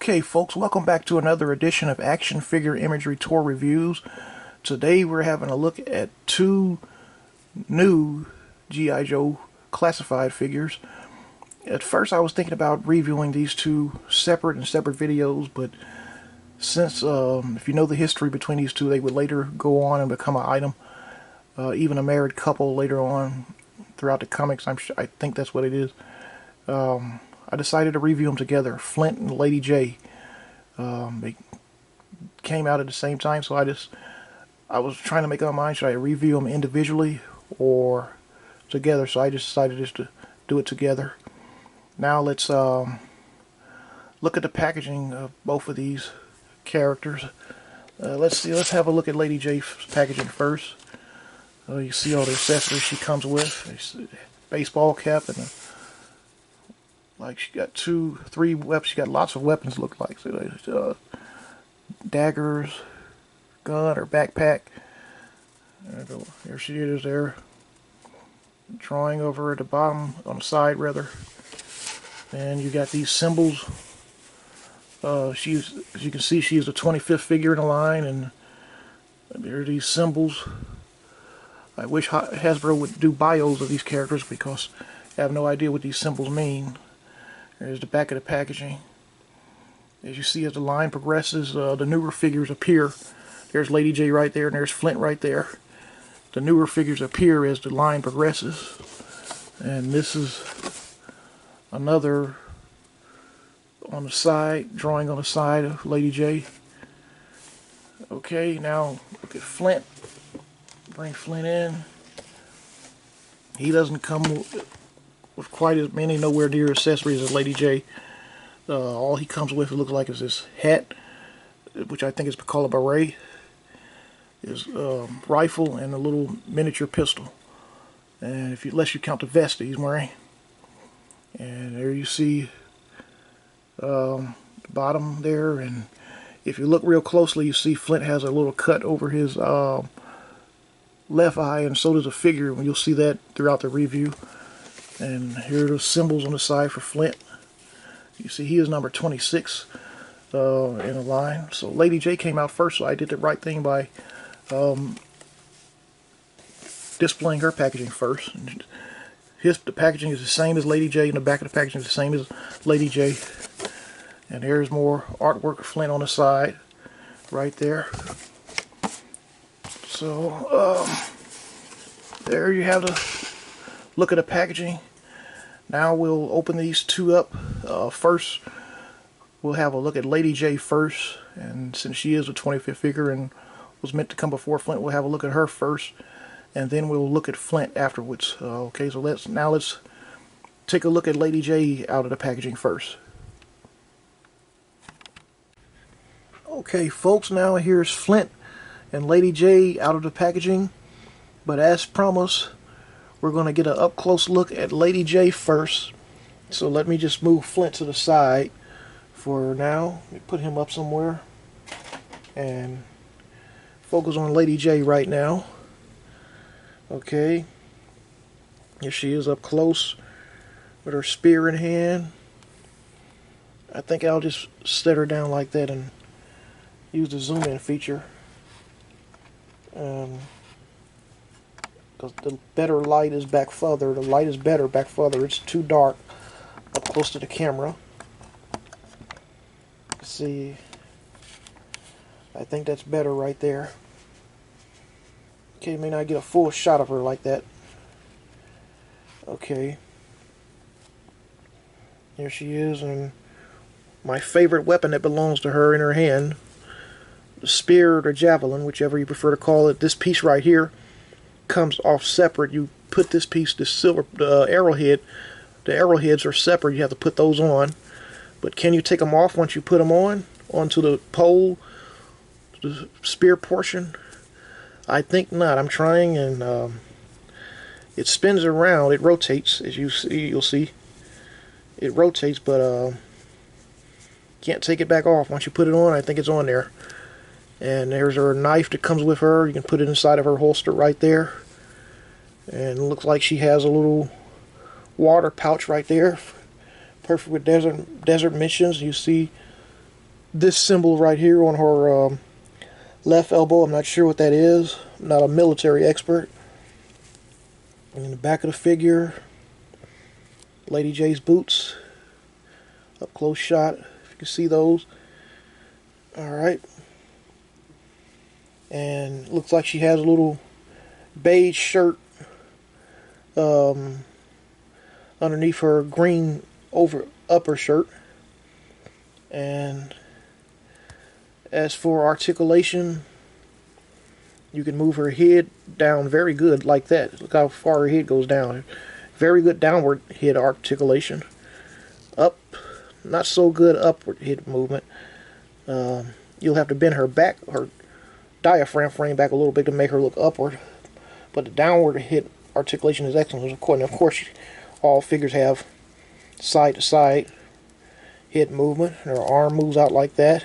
Okay folks, welcome back to another edition of Action Figure Imagery Tour Reviews. Today we're having a look at two new G.I. Joe classified figures. At first I was thinking about reviewing these two separate videos, but since if you know the history between these two, they would later go on and become an item. Even a married couple later on throughout the comics, I think that's what it is. I decided to review them together, Flint and Lady Jaye. They came out at the same time, so I was trying to make up my mind, should I review them individually or together, so I just decided just to do it together. Now let's look at the packaging of both of these characters. Let's have a look at Lady Jaye's packaging first. You see all the accessories she comes with, a baseball cap and like she got 3 weapons. She got lots of weapons. Look like daggers, gun, or backpack. There she is. There, drawing over at the bottom on the side rather. And you got these symbols. As you can see, she's the 25th figure in the line, and there are these symbols. I wish Hasbro would do bios of these characters because I have no idea what these symbols mean. There's the back of the packaging. As you see, as the line progresses, the newer figures appear. There's Lady Jaye right there, and there's Flint right there. The newer figures appear as the line progresses. And this is another on the side, drawing on the side of Lady Jaye. Okay, now look at Flint. Bring Flint in. He doesn't come with quite as many, nowhere near accessories as Lady Jaye. All he comes with, it looks like, is this hat, which I think is called a beret, his rifle, and a little miniature pistol. And unless you count the vest that he's wearing. And there you see the bottom there, and if you look real closely, you see Flint has a little cut over his left eye, and so does a figure. You'll see that throughout the review. And here are the symbols on the side for Flint. You see he is number 26 in the line. So Lady Jaye came out first, so I did the right thing by displaying her packaging first. The packaging is the same as Lady Jaye, and the back of the packaging is the same as Lady Jaye. And there's more artwork of Flint on the side, right there. So there you have the look at the packaging. Now we'll open these two up. First, we'll have a look at Lady Jaye first, and since she is a 25th figure and was meant to come before Flint, we'll have a look at her first, and then we'll look at Flint afterwards. Okay, so let's take a look at Lady Jaye out of the packaging first. Okay, folks, now here's Flint and Lady Jaye out of the packaging, but as promised, we're going to get an up-close look at Lady Jaye first. So let me just move Flint to the side for now. Let me put him up somewhere and focus on Lady Jaye right now. Okay, here she is up close with her spear in hand. I think I'll just set her down like that and use the zoom in feature. The better light is back further. The light is better back further. It's too dark up close to the camera. See, I think that's better right there. Okay, may not get a full shot of her like that. Okay, there she is, and my favorite weapon that belongs to her in her hand, the spear or javelin, whichever you prefer to call it. This piece right here comes off separate. You put this piece, the silver arrowhead, the arrowheads are separate. You have to put those on. But can you take them off once you put them on onto the pole, the spear portion? I think not. I'm trying, and it spins around. It rotates, as you'll see. It rotates, but can't take it back off. Once you put it on, I think it's on there. And there's her knife that comes with her. You can put it inside of her holster right there. And it looks like she has a little water pouch right there. Perfect with desert missions. You see this symbol right here on her left elbow. I'm not sure what that is. I'm not a military expert. And in the back of the figure, Lady Jaye's boots. Up close shot, if you can see those. Alright. And looks like she has a little beige shirt underneath her green upper shirt. And as for articulation, you can move her head down very good like that. Look how far her head goes down. Very good downward head articulation. Up, not so good upward head movement. You'll have to bend her diaphragm frame back a little bit to make her look upward. But the downward head articulation is excellent. Of course, all figures have side to side head movement. Her arm moves out like that.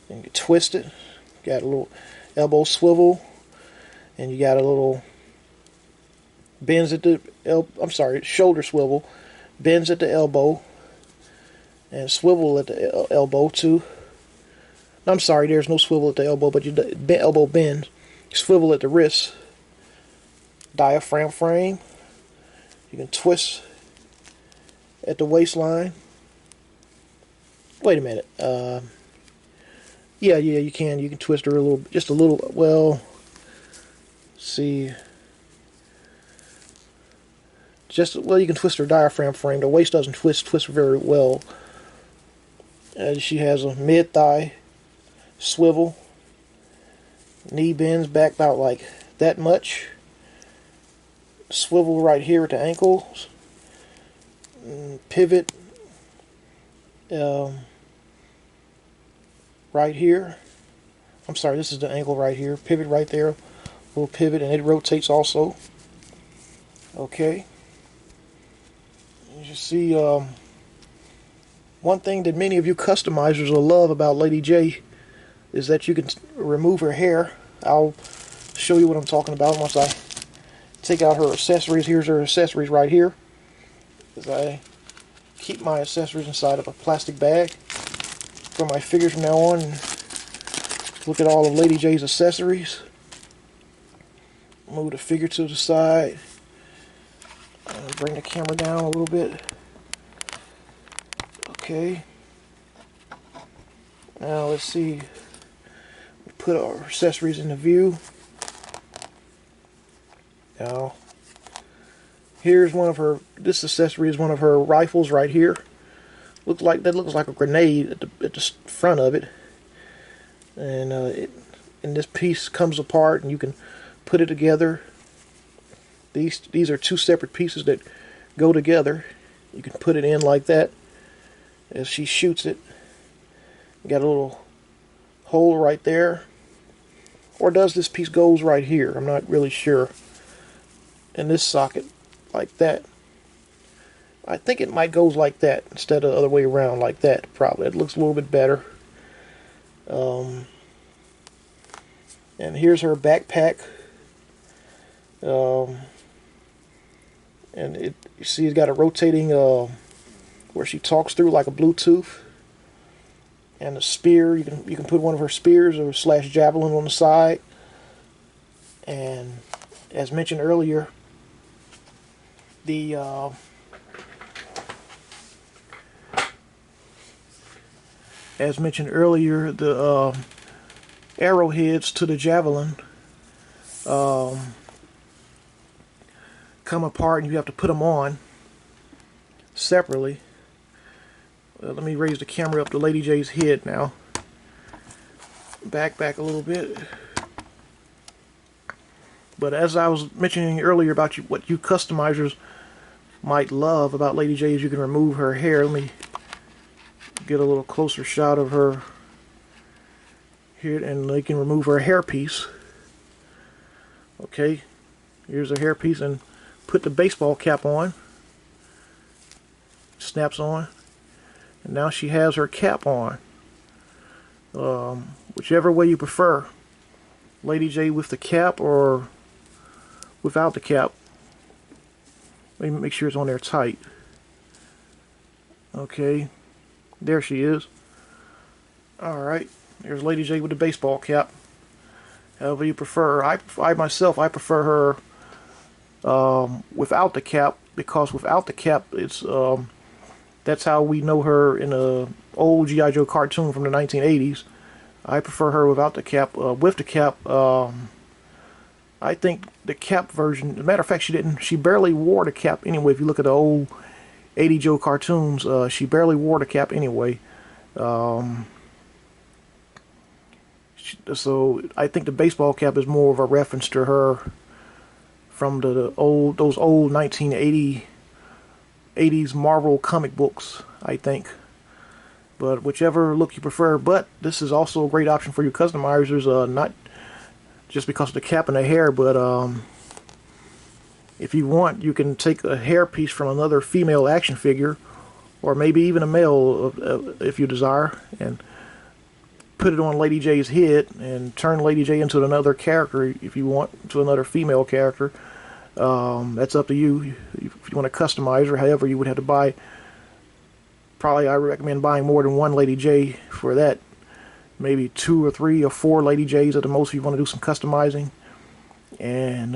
And you twist it. Got a little elbow swivel, and you got a little bends at the shoulder swivel, bends at the elbow, and swivel at the elbow too. I'm sorry, there's no swivel at the elbow, but your elbow bends. Swivel at the wrist. Diaphragm frame. You can twist at the waistline. Wait a minute. Yeah, you can. You can twist her just a little. Well, see. You can twist her diaphragm frame. The waist doesn't twist very well. She has a mid-thigh swivel. Knee bends back about like that much. Swivel right here at the ankles. Pivot right here. I'm sorry, this is the ankle right here. Pivot right there. Little pivot, and it rotates also. Okay. You see, one thing that many of you customizers will love about Lady Jaye is that you can remove her hair. I'll show you what I'm talking about once I take out her accessories. Here's her accessories right here. As I keep my accessories inside of a plastic bag for my figures from now on. Look at all of Lady Jaye's accessories. Move the figure to the side. Bring the camera down a little bit. Okay. Now let's see. Put our accessories into view. Now, here's one of her. This accessory is one of her rifles right here. Looks like a grenade at the front of it. And and this piece comes apart, and you can put it together. These are two separate pieces that go together. You can put it in like that as she shoots it. Got a little hole right there. Or does this piece goes right here? I'm not really sure. In this socket, like that. I think it might goes like that instead of the other way around, like that. Probably it looks a little bit better. And here's her backpack. And you see it's got a rotating where she talks through like a Bluetooth. And a spear, you can put one of her spears or / javelin on the side. And as mentioned earlier, the arrowheads to the javelin come apart, and you have to put them on separately. Let me raise the camera up to Lady Jaye's head now. Back a little bit. But as I was mentioning earlier about what you customizers might love about Lady Jaye is you can remove her hair. Let me get a little closer shot of her here, and they can remove her hairpiece. Okay, here's her hairpiece, and put the baseball cap on. Snaps on. And now she has her cap on. Whichever way you prefer. Lady Jaye with the cap or without the cap. Let me make sure it's on there tight. Okay. There she is. Alright, there's Lady Jaye with the baseball cap. However you prefer. I myself, I prefer her without the cap, because without the cap, it's that's how we know her in a old G.I. Joe cartoon from the 1980s. I prefer her without the cap. With the cap, I think the cap version, as a matter of fact, she barely wore the cap anyway. If you look at the old 80 Joe cartoons, she barely wore the cap anyway. So I think the baseball cap is more of a reference to her from those old 1980s Marvel comic books, I think. But whichever look you prefer. But this is also a great option for your customizers. Not just because of the cap and the hair, but if you want, you can take a hair piece from another female action figure, or maybe even a male, if you desire, and put it on Lady Jaye's head and turn Lady Jaye into another character if you want, to another female character. That's up to you. If you want to customize her, however, you would have to buy. Probably I recommend buying more than one Lady Jaye for that. Maybe 2 or 3 or 4 Lady Jayes at the most if you want to do some customizing. And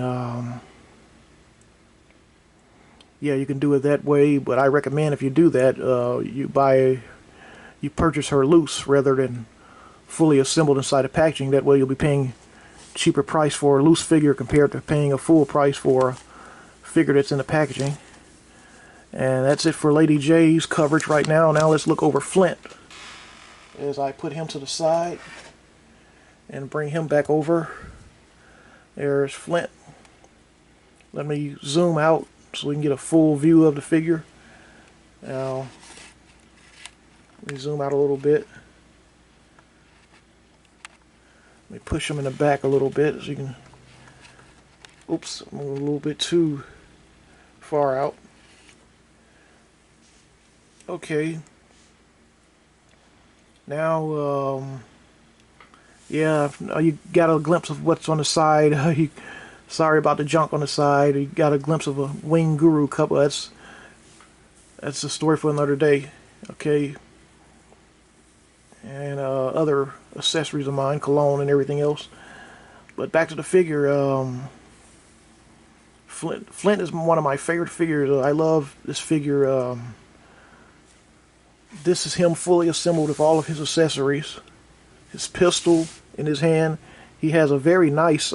yeah, you can do it that way. But I recommend if you do that, you purchase her loose rather than fully assembled inside a packaging. That way you'll be paying cheaper price for a loose figure compared to paying a full price for a figure that's in the packaging. And that's it for Lady Jaye's coverage right now. Now let's look over Flint, as I put him to the side and bring him back over. There's Flint. Let me zoom out so we can get a full view of the figure. Now let me zoom out a little bit. Let me push him in the back a little bit so you can. Oops, I'm a little bit too far out. Okay. Now, yeah, you got a glimpse of what's on the side. Sorry about the junk on the side. You got a glimpse of a Wing Guru couple. That's a story for another day. Okay. And other accessories of mine, cologne and everything else. But back to the figure. Flint is one of my favorite figures. I love this figure. This is him fully assembled with all of his accessories. His pistol in his hand. He has a very nice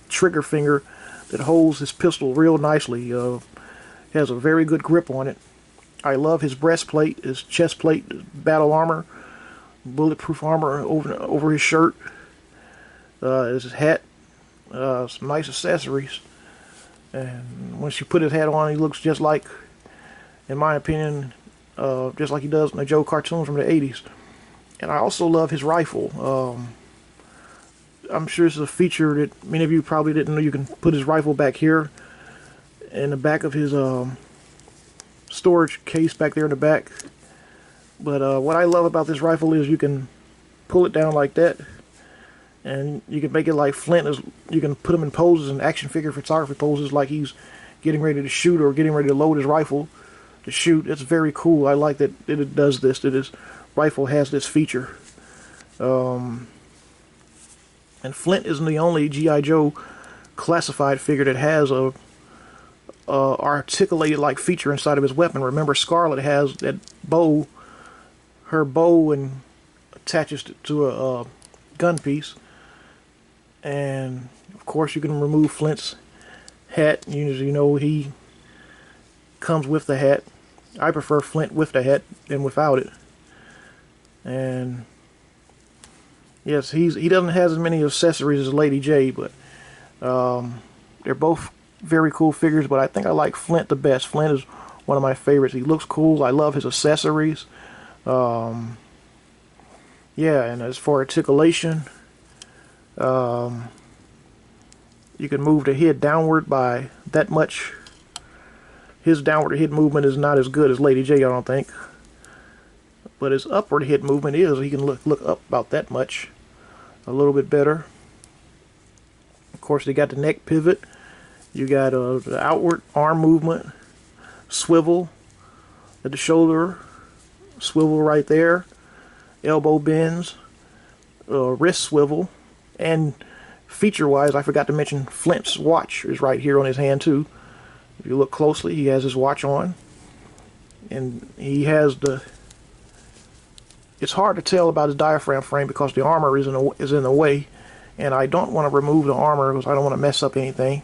trigger finger that holds his pistol real nicely. He has a very good grip on it. I love his breastplate, his chest plate, his battle armor, bulletproof armor over his shirt, his hat, some nice accessories. And once you put his hat on, he looks just like, in my opinion, just like he does in the Joe cartoons from the 80s. And I also love his rifle. I'm sure this is a feature that many of you probably didn't know. You can put his rifle back here in the back of his storage case back there in the back. But what I love about this rifle is you can pull it down like that, and you can make it like Flint is. You can put him in poses, and action figure photography poses, like he's getting ready to shoot or getting ready to load his rifle to shoot. It's very cool. I like that it does this. That his rifle has this feature. And Flint isn't the only G.I. Joe classified figure that has a articulated like feature inside of his weapon. Remember, Scarlet has that bow. Her bow and attaches to a gun piece. And of course, you can remove Flint's hat. You know he comes with the hat. I prefer Flint with the hat than without it. And yes, he doesn't have as many accessories as Lady Jaye, but they're both very cool figures. But I think I like Flint the best. Flint is one of my favorites. He looks cool. I love his accessories. Yeah, and as for articulation, you can move the head downward by that much. His downward head movement is not as good as Lady Jaye, I don't think. But his upward head movement is. He can look up about that much. A little bit better. Of course, they got the neck pivot. You got the outward arm movement. Swivel at the shoulder. Swivel right there. elbow bends, wrist swivel, and feature-wise, I forgot to mention Flint's watch is right here on his hand too. If you look closely, he has his watch on, and he has the. It's hard to tell about his diaphragm frame because the armor is in the way, and I don't want to remove the armor because I don't want to mess up anything.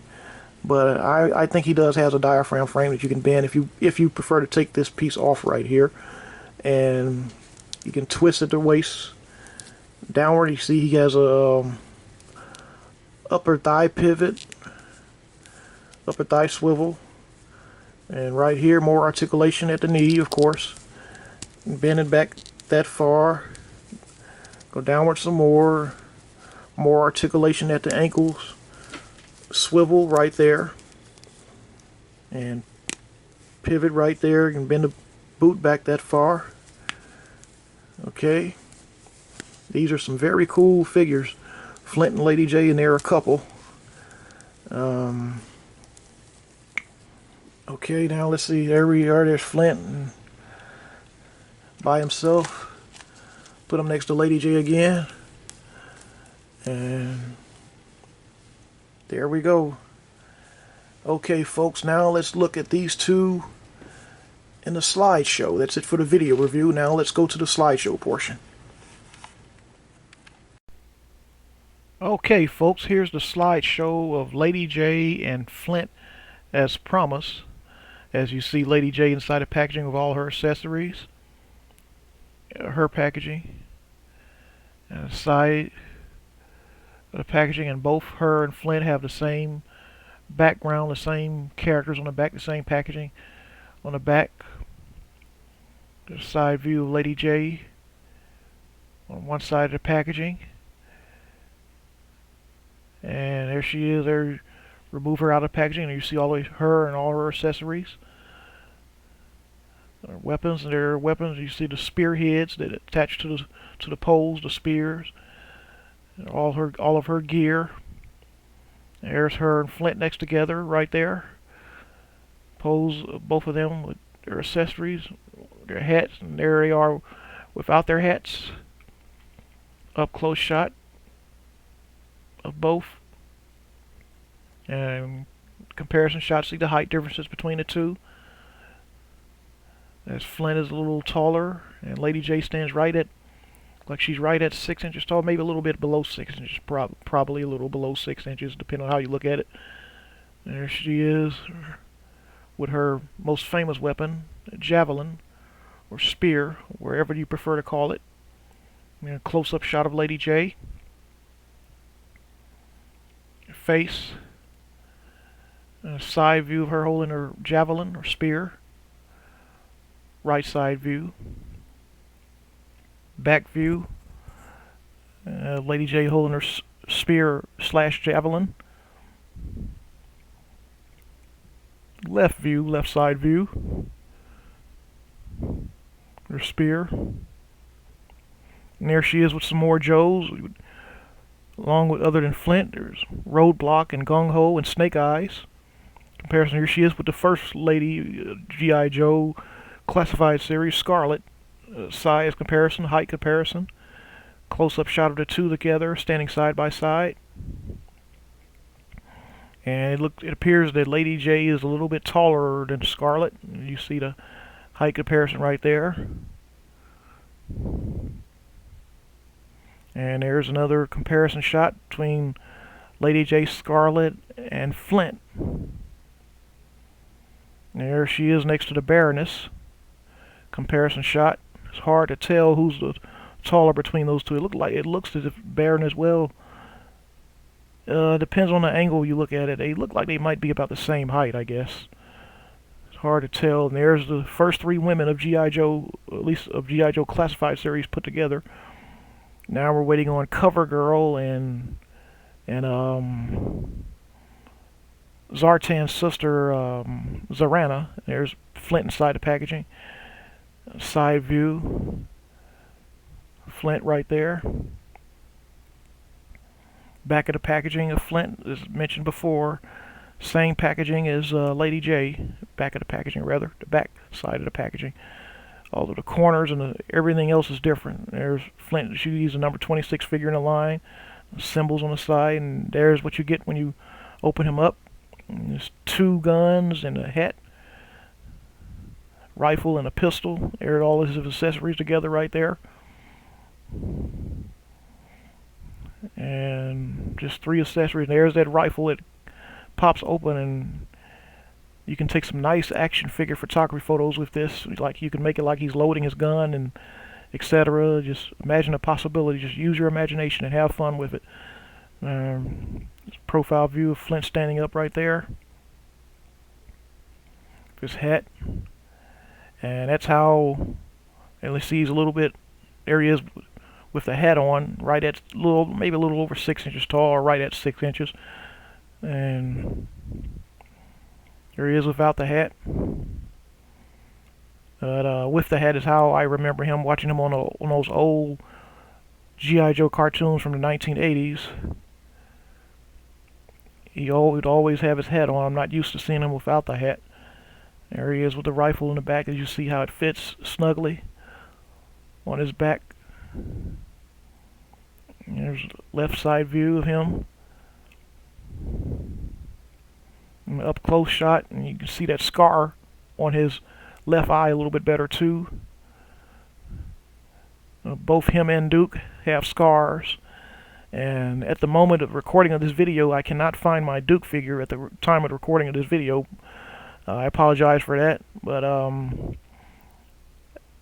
But I think he does has a diaphragm frame that you can bend if you prefer to take this piece off right here, and you can twist at the waist downward. You see he has a upper thigh pivot, upper thigh swivel, and right here more articulation at the knee, of course. Bend it back that far, go downward some more articulation at the ankles, swivel right there, and pivot right there. You can bend the boot back that far. Okay, these are some very cool figures, Flint and Lady Jaye, and they're a couple. Okay, now let's see, there we are, there's Flint by himself. Put him next to Lady Jaye again, and there we go. Okay folks, now let's look at these two in the slideshow. That's it for the video review. Now let's go to the slideshow portion. Okay folks, here's the slideshow of Lady Jaye and Flint as promised. As you see, Lady Jaye inside the packaging of all her accessories, her packaging, and the side of the packaging, and both her and Flint have the same background, the same characters on the back, the same packaging on the back. The side view of Lady Jaye on one side of the packaging, and there she is. There, remove her out of the packaging, and you see all of her and all her accessories, her weapons. And there are weapons. You see the spearheads that attach to the poles, the spears, and all of her gear. There's her and Flint next together right there. Pose both of them with their accessories, their hats, and there they are without their hats. Up close shot of both, and comparison shots. See the height differences between the two. As Flint is a little taller, and Lady Jaye stands right at, like she's right at 6 inches tall, maybe a little bit below 6 inches, probably a little below 6 inches, depending on how you look at it. There she is with her most famous weapon, a javelin or spear, wherever you prefer to call it. And a close-up shot of Lady Jaye. Face. A side view of her holding her javelin or spear. Right side view. Back view. Lady Jaye holding her spear / javelin. Left view, left side view. Her spear. And there she is with some more Joes. Along with, other than Flint, there's Roadblock and Gung Ho and Snake Eyes. Comparison, here she is with the first lady, G.I. Joe classified series, Scarlet. Size comparison, height comparison. Close-up shot of the two together, standing side by side. And it appears that Lady Jaye is a little bit taller than Scarlet. You see the height comparison right there. And there's another comparison shot between Lady Jaye, Scarlet, and Flint. There she is next to the Baroness. Comparison shot. It's hard to tell who's the taller between those two. It looks as if Baroness, well, depends on the angle you look at it. They look like they might be about the same height, I guess. It's hard to tell. And there's the first 3 women of G.I. Joe, at least of G.I. Joe classified series put together. Now we're waiting on CoverGirl and Zartan's sister, Zarana. There's Flint inside the packaging. Side view. Flint right there. Back of the packaging of Flint, as mentioned before. Same packaging as Lady Jaye. Back of the packaging, rather. The back side of the packaging All of the corners and everything else is different. There's Flint. She's a number 26 figure in the line. Symbols on the side, and there's what you get when you open him up. And there's 2 guns and a hat, rifle, and a pistol. There's all his accessories together right there. And just 3 accessories. There's that rifle. It pops open, and you can take some nice action figure photography photos with this. Like, you can make it like he's loading his gun and etc. Just imagine the possibility. Just use your imagination and have fun with it. Profile view of Flint standing up right there. His hat. And that's how, and let's see, he's a little bit, there he is with the hat on, right at maybe a little over 6 inches tall, or right at 6 inches. And there he is without the hat. But with the hat is how I remember him, watching him on those old G.I. Joe cartoons from the 1980s. He'd always have his hat on. I'm not used to seeing him without the hat. There he is with the rifle in the back, as you see how it fits snugly on his back. There's a left side view of him. An up close shot, and you can see that scar on his left eye a little bit better too. Both him and Duke have scars, and at the moment of recording of this video, I cannot find my Duke figure at the time of the recording of this video. I apologize for that, but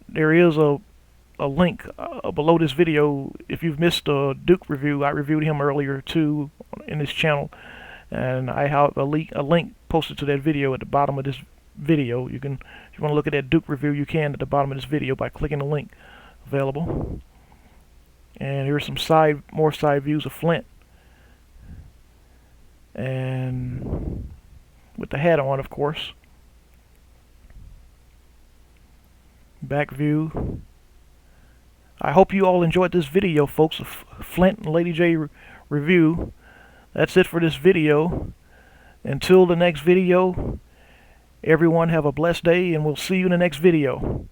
there is a link below this video. If you've missed a Duke review, I reviewed him earlier too in this channel, and I have a link posted to that video at the bottom of this video. You can, if you want to look at that Duke review, you can at the bottom of this video by clicking the link available. And here's some more side views of Flint, and with the hat on, of course. Back view. I hope you all enjoyed this video, folks, of Flint and Lady Jaye review. That's it for this video. Until the next video, everyone have a blessed day, and we'll see you in the next video.